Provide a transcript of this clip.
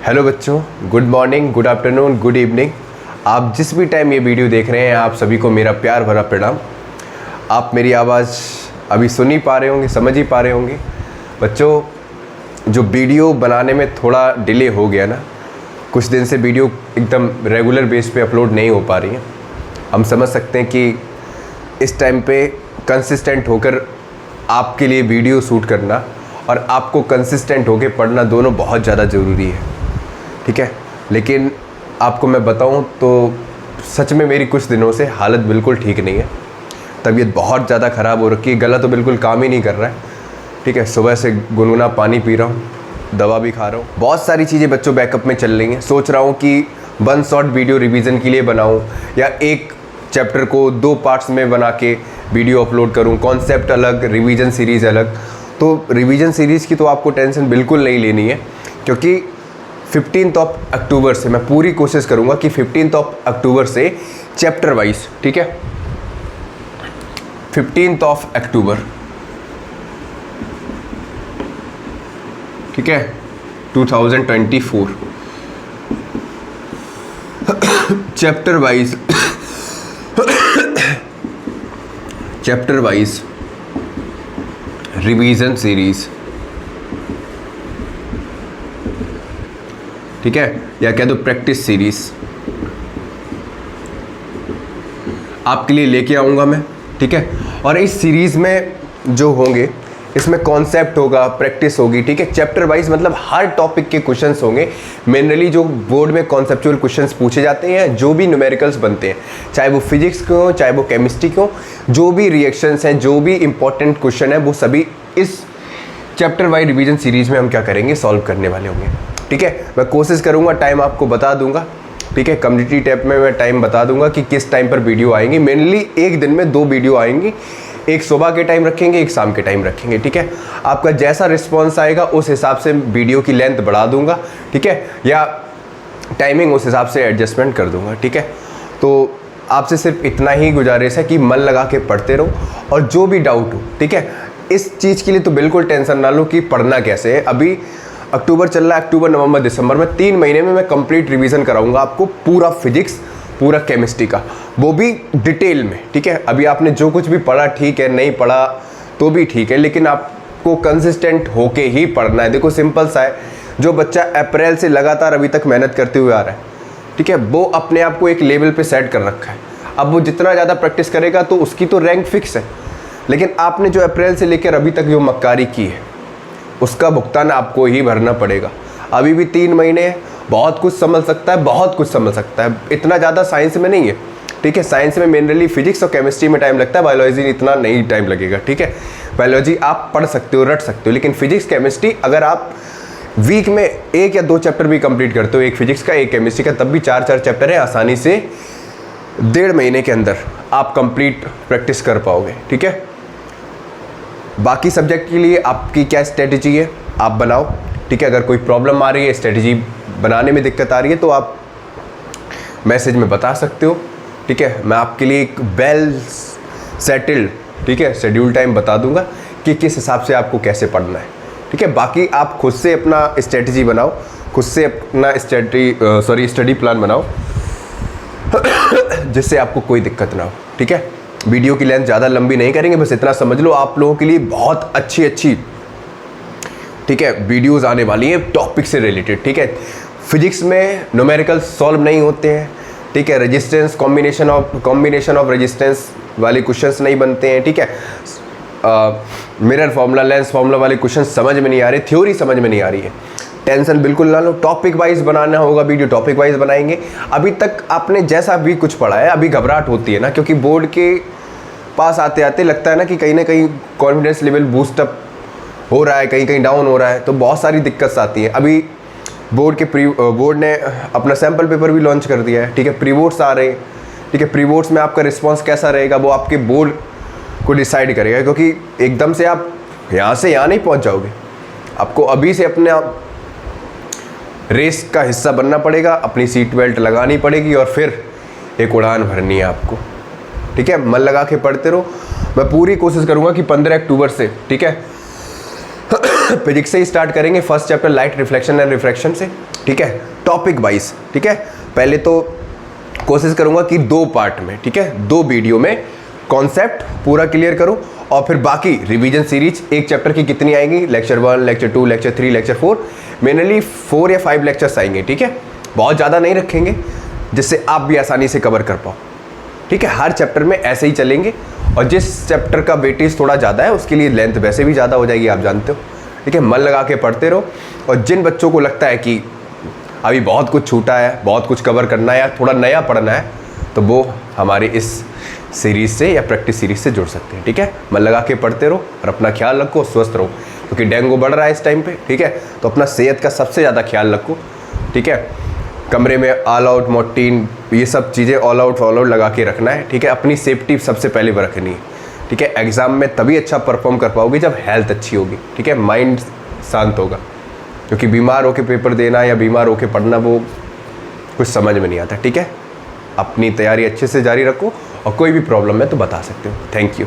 Hello बच्चों, good morning, good afternoon, good evening. आप जिस भी टाइम ये वीडियो देख रहे हैं, आप सभी को मेरा प्यार भरा प्रणाम। आप मेरी आवाज़ अभी सुन ही पा रहे होंगे, समझ ही पा रहे होंगे। बच्चों, जो वीडियो बनाने में थोड़ा डिले हो गया ना, कुछ दिन से वीडियो एकदम रेगुलर बेस पे अपलोड नहीं हो पा रही हैं। हम समझ सकते हैं कि इस टाइम पे कंसिस्टेंट होकर आपके लिए वीडियो शूट करना और आपको कंसिस्टेंट होकर पढ़ना दोनों बहुत ज़्यादा ज़रूरी है, ठीक है। लेकिन आपको मैं बताऊं तो सच में मेरी कुछ दिनों से हालत बिल्कुल ठीक नहीं है। तबीयत बहुत ज़्यादा ख़राब हो रखी है, गला तो बिल्कुल काम ही नहीं कर रहा है, ठीक है। सुबह से गुनगुना पानी पी रहा हूँ, दवा भी खा रहा हूँ। बहुत सारी चीज़ें बच्चों बैकअप में चल रही हैं। सोच रहा हूँ कि 1 शॉर्ट वीडियो रिवीजन के लिए बनाऊँ या एक चैप्टर को 2 पार्ट्स में बना के वीडियो अपलोड करूँ, कॉन्सेप्ट अलग, रिवीजन सीरीज़ अलग। तो रिवीजन सीरीज़ की तो आपको टेंशन बिल्कुल नहीं लेनी है, क्योंकि 15 अक्टूबर से मैं पूरी कोशिश करूंगा कि 15 अक्टूबर से चैप्टर वाइज, ठीक है, 15 अक्टूबर, ठीक है, 2024 चैप्टर वाइज रिवीजन सीरीज, ठीक है, या कह दो प्रैक्टिस सीरीज आपके लिए लेके आऊँगा मैं, ठीक है। और इस सीरीज़ में जो होंगे, इसमें कॉन्सेप्ट होगा, प्रैक्टिस होगी, ठीक है। चैप्टर वाइज मतलब हर टॉपिक के क्वेश्चंस होंगे। मेनरली जो बोर्ड में कॉन्सेप्चुअल क्वेश्चंस पूछे जाते हैं, जो भी न्यूमेरिकल्स बनते हैं, चाहे वो फिजिक्स के हों, चाहे वो केमिस्ट्री के हों, जो भी रिएक्शंस हैं, जो भी इंपॉर्टेंट क्वेश्चन है, वो सभी इस चैप्टर वाइज रिवीजन सीरीज़ में हम क्या करेंगे, सॉल्व करने वाले होंगे, ठीक है। मैं कोशिश करूंगा, टाइम आपको बता दूंगा, ठीक है। कम्युनिटी टैब में मैं टाइम बता दूंगा कि किस टाइम पर वीडियो आएंगी। मेनली एक दिन में 2 वीडियो आएंगी, एक सुबह के टाइम रखेंगे, एक शाम के टाइम रखेंगे, ठीक है। आपका जैसा रिस्पॉन्स आएगा उस हिसाब से वीडियो की लेंथ बढ़ा दूंगा, ठीक है, या टाइमिंग उस हिसाब से एडजस्टमेंट कर दूंगा, ठीक है। तो आपसे सिर्फ इतना ही गुजारिश है कि मन लगा के पढ़ते रहो, और जो भी डाउट हो, ठीक है, इस चीज़ के लिए तो बिल्कुल टेंशन ना लो कि पढ़ना कैसे है। अभी अक्टूबर चल रहा है, अक्टूबर, नवंबर, दिसंबर में 3 महीने में मैं कंप्लीट रिवीजन कराऊंगा आपको, पूरा फिजिक्स, पूरा केमिस्ट्री का, वो भी डिटेल में, ठीक है। अभी आपने जो कुछ भी पढ़ा ठीक है, नहीं पढ़ा तो भी ठीक है, लेकिन आपको कंसिस्टेंट होके ही पढ़ना है। देखो सिंपल सा है, जो बच्चा अप्रैल से लगातार अभी तक मेहनत करते हुए आ रहा है, ठीक है, वो अपने आप को एक लेवल पे सेट कर रखा है। अब वो जितना ज़्यादा प्रैक्टिस करेगा तो उसकी तो रैंक फिक्स है, लेकिन आपने जो अप्रैल से लेकर अभी तक जो मक्कारी की है, उसका भुगतान आपको ही भरना पड़ेगा। अभी भी 3 महीने हैं, बहुत कुछ समझ सकता है, बहुत कुछ समझ सकता है। इतना ज़्यादा साइंस में नहीं है, ठीक है। साइंस में मेनरली फिजिक्स और केमिस्ट्री में टाइम लगता है, बायोलॉजी में इतना नहीं टाइम लगेगा, ठीक है। बायोलॉजी आप पढ़ सकते हो, रट सकते हो, लेकिन फिजिक्स केमिस्ट्री अगर आप वीक में 1 या 2 चैप्टर भी कंप्लीट करते हो, एक फिजिक्स का, एक केमिस्ट्री का, तब भी 4-4 चैप्टर है, आसानी से 1.5 महीने के अंदर आप कंप्लीट प्रैक्टिस कर पाओगे, ठीक है। बाकी सब्जेक्ट के लिए आपकी क्या स्ट्रेटजी है, आप बनाओ, ठीक है। अगर कोई प्रॉब्लम आ रही है, स्ट्रेटजी बनाने में दिक्कत आ रही है, तो आप मैसेज में बता सकते हो, ठीक है। मैं आपके लिए एक वेल सेटल्ड, ठीक है, शेड्यूल टाइम बता दूंगा कि किस हिसाब से आपको कैसे पढ़ना है, ठीक है। बाकी आप खुद से अपना स्ट्रेटजी बनाओ, खुद से अपना स्टडी प्लान बनाओ, जिससे आपको कोई दिक्कत ना हो, ठीक है। वीडियो की लेंथ ज़्यादा लंबी नहीं करेंगे, बस इतना समझ लो, आप लोगों के लिए बहुत अच्छी, ठीक है, वीडियोस आने वाली हैं टॉपिक से रिलेटेड, ठीक है। फिजिक्स में न्यूमेरिकल सॉल्व नहीं होते हैं, ठीक है। रेजिस्टेंस, कॉम्बिनेशन ऑफ रेजिस्टेंस वाले क्वेश्चंस नहीं बनते हैं, ठीक है। मिरर फार्मूला, लेंस फार्मूला वाले क्वेश्चन समझ में नहीं आ रहे, थ्योरी समझ में नहीं आ रही है। टेंशन बिल्कुल ना लो, टॉपिक वाइज बनाना होगा वीडियो, टॉपिक वाइज बनाएंगे। अभी तक आपने जैसा भी कुछ पढ़ा है, अभी घबराहट होती है ना, क्योंकि बोर्ड के पास आते आते लगता है ना कि कहीं ना कहीं कॉन्फिडेंस लेवल बूस्टअप हो रहा है, कहीं कहीं डाउन हो रहा है, तो बहुत सारी दिक्कत आती है। अभी बोर्ड ने अपना सैम्पल पेपर भी लॉन्च कर दिया है, ठीक है। प्री बोर्ड्स आ रहे हैं, ठीक है। प्री बोर्ड्स में आपका रिस्पॉन्स कैसा रहेगा वो आपके बोर्ड को डिसाइड करेगा, क्योंकि एकदम से आप यहाँ से यहाँ नहीं पहुँच जाओगे। आपको अभी से अपने आप रेस का हिस्सा बनना पड़ेगा, अपनी सीट बेल्ट लगानी पड़ेगी और फिर एक उड़ान भरनी है आपको, ठीक है। मन लगा के पढ़ते रहो। मैं पूरी कोशिश करूंगा कि 15 अक्टूबर से, ठीक है, फिजिक्स से ही स्टार्ट करेंगे। First chapter light reflection and refraction से, ठीक है, टॉपिक वाइज। ठीक है, पहले तो कोशिश करूंगा कि 2 पार्ट में, ठीक है, 2 वीडियो में कॉन्सेप्ट पूरा क्लियर करूं और फिर बाकी रिवीजन सीरीज एक चैप्टर की कितनी आएंगी, lecture 1, lecture 2, lecture 3, lecture 4, mainly 4 या 5 लेक्चर्स आएंगे। ठीक है, बहुत ज़्यादा नहीं रखेंगे जिससे आप भी आसानी से कवर कर पाओ। ठीक है, हर चैप्टर में ऐसे ही चलेंगे और जिस चैप्टर का वेटेज थोड़ा ज़्यादा है उसके लिए लेंथ वैसे भी ज़्यादा हो जाएगी, आप जानते हो। ठीक है, मन लगा के पढ़ते रहो और जिन बच्चों को लगता है कि अभी बहुत कुछ छूटा है, बहुत कुछ कवर करना है या थोड़ा नया पढ़ना है, तो वो हमारे इस सीरीज़ से या प्रैक्टिस सीरीज से जुड़ सकते हैं। ठीक है, मन लगा के पढ़ते रहो और अपना ख्याल रखो, स्वस्थ रहो, क्योंकि डेंगू बढ़ रहा है इस टाइम पे। ठीक है, तो अपना सेहत का सबसे ज़्यादा ख्याल रखो। ठीक है, कमरे में ऑल आउट, मोर्टीन, ये सब चीज़ें ऑल आउट लगा के रखना है। ठीक है, अपनी सेफ्टी सबसे पहले रखनी है। ठीक है, एग्ज़ाम में तभी अच्छा परफॉर्म कर पाओगे जब हेल्थ अच्छी होगी। ठीक है, माइंड शांत होगा, क्योंकि बीमार होकर पेपर देना या बीमार होकर पढ़ना वो कुछ समझ में नहीं आता। ठीक है, अपनी तैयारी अच्छे से जारी रखो और कोई भी प्रॉब्लम है तो बता सकते हो। Thank you.